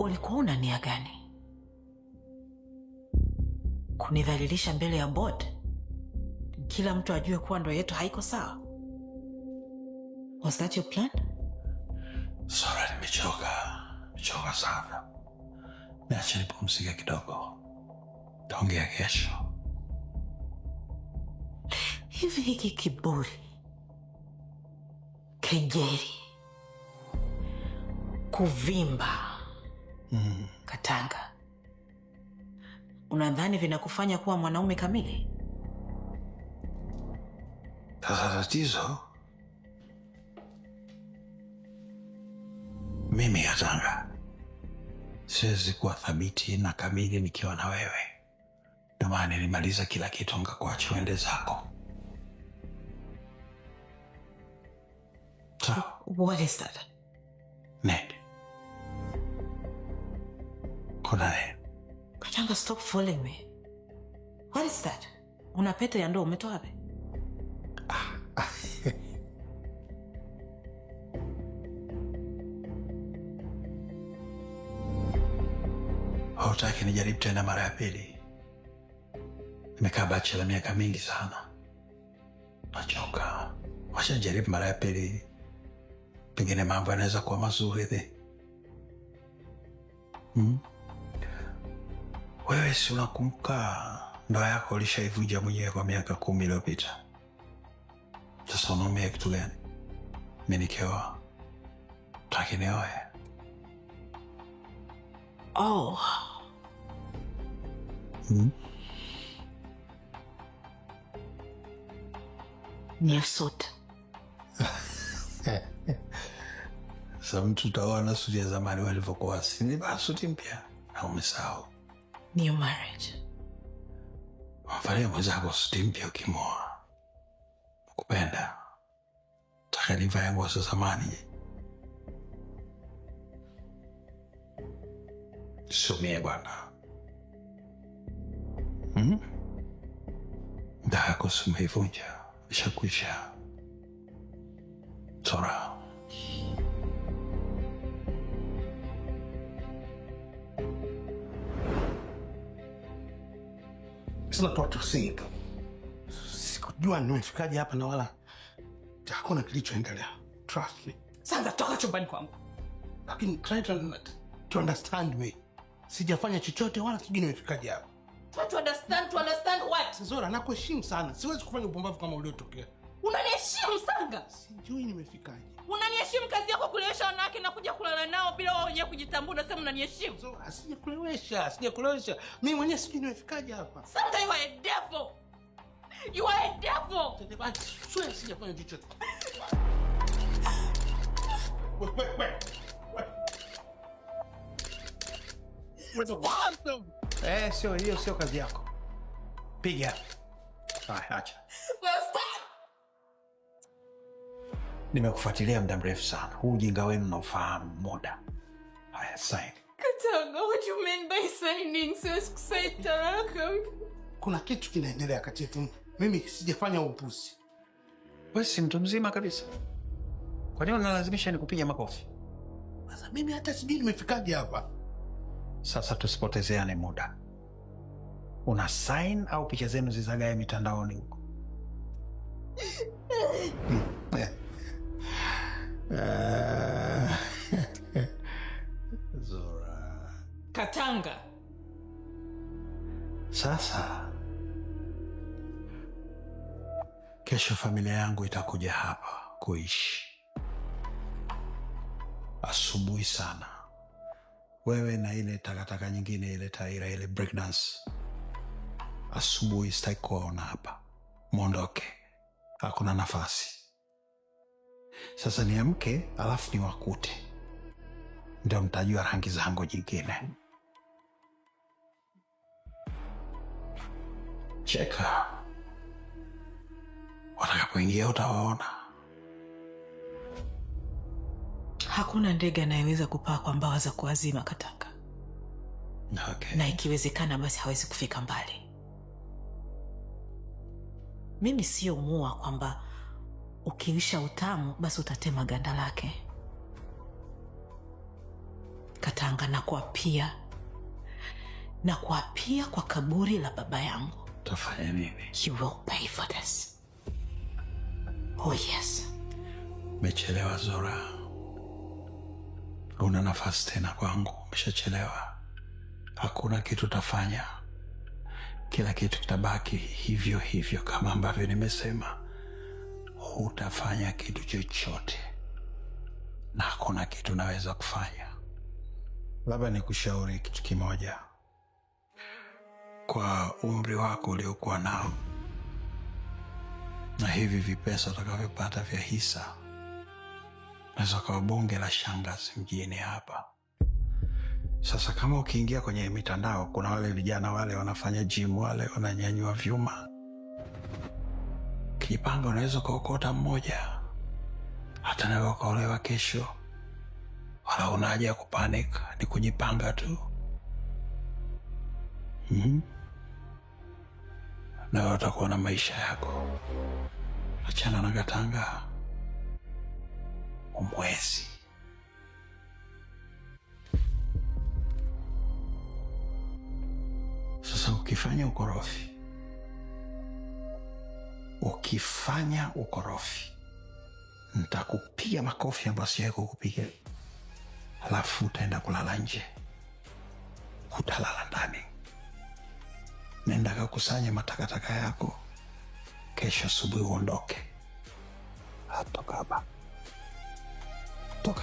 Ulikuwa una nia gani? Kunidhalilisha mbele ya board? Kila mtu ajue kuwa ndoa yetu haiko sawa? Was that your plan? Sorry, nimechoka sana. Niache nipumzike kidogo. Taongea kesho. Hivi hiki kiburi, kejeli, kuvimba, Katanga, unadhani vinakufanya kuwa mwanaume kamili? Sasa tatizo, mimi Katanga siwezi kuwa thabiti na kamili nikiwa na wewe. Ndio maana nilimaliza kila kitu nikakuacha uende zako. So, what is that? Ned. Kuna nini? Katanga, stop fooling me. What is that? Una pete ya ndoa umetoa wapi? Hautaki nijaribu tena mara ya pili? Nimekaa bachelor miaka mingi sana. Nachoka. Wacha nijaribu mara ya pili. Pengine mambo yanaweza kuwa mazuri. Wewe si unakumbuka ndoa yako ulishaivunja mwenyewe kwa miaka 10 iliyopita? Sasa unaumia kitu gani? Mimi nikioa, utaki nioe? Oh. New suit. Sasa mtu utaona suti ya zamani walivyokuwa, si suti mpya na umesahau. New marriage. Wafalia mwenzako suti mpya ukimoa. Kupenda. Taka nivae nguo za zamani. Sumie bwana. Ndaka kusumevunja. Ishakwisha. Tora. It's not what to think. Sikujua nimefikaje hapa na wala hakuna kilichoendelea. Trust me. Sasa toka chumbani kwangu. Lakini try to understand me. Sijafanya chochote wala sijui nimefikaje hapa. Try to understand what? Zora, nakuheshimu sana. Siwezi kufanya upumbavu kama uliotokea. Unaniheshimu Sanga? Sijui nimefikaje. Unaniheshimu kazi yako kulewesha wanawake na kuja kulala nao bila wao wenyewe kujitambua, unasema unaniheshimu? Zora, sijakulewesha. Mimi mwenyewe sijui nimefikaje hapa. Sanga, you are a devil. You are a devil. Swear sijafanya chochote. Hiyo sio kazi yako. Piga. Acha. Nimekufuatilia muda mrefu sana. Huu ujinga wenu unaofahamu muda. Haya, sign. Katanga, what do you mean by signing? Siwezi kusaini taraka. Kuna kitu kinaendelea kati yetu. Mimi sijafanya upuzi. Wewe si mtu mzima kabisa. Kwa nini unalazimisha nikupiga makofi? Sasa mimi hata sijui nimefikaje hapa. Sasa tusipotezeane muda. Una sign au picha zenu zizagae mitandaoni huko? Zora. Katanga. Sasa kesho familia yangu itakuja hapa kuishi. Asubuhi sana. Wewe na ile takataka nyingine, ile taira, ile breakdance. Asubuhi sitaki kuwaona hapa. Muondoke. Hakuna nafasi. Sasa niamke alafu niwakute. Ndio mtajua rangi zangu nyingine. Cheka. Watakapoingia utawaona. Hakuna ndege anayeweza kupaa kwa mbawa za kuazima, Katanga. Okay. Na ikiwezekana basi hawezi kufika mbali. Mimi sio mua kwamba ukiisha utamu basi utatema ganda lake. Katanga. Katanga, na kuapia kwa kaburi la baba yangu. Utafanya nini? You will pay for this. Oh yes. Umechelewa Zora. Una nafasi tena kwangu. Umeshachelewa. Hakuna kitu utafanya. Kila kitu kitabaki hivyo hivyo kama ambavyo nimesema. Hutafanya kitu chochote. Na hakuna kitu naweza kufanya. Labda nikushauri kitu kimoja. Kwa umri wako uliokuwa nao na hivi vipesa utakavyopata vya hisa, unaweza kuwa bonge la shangazi mjini hapa. Sasa kama ukiingia kwenye mitandao, kuna wale vijana wale wanafanya gym, wale wananyanyua vyuma. Kijipanga unaweza kuokota mmoja. Hata nawe ukaolewa kesho. Wala una haja ya kupanic, ni kujipanga tu. Na utakuwa na maisha yako. Achana na Katanga. Umwezi. Sasa ukifanya ukorofi, nitakupiga makofi ambayo sijawahi kukupiga. Halafu utaenda kulala nje. Utalala ndani. Nenda kakusanye matakataka yako. Kesho asubuhi uondoke. Toka hapa. Toka.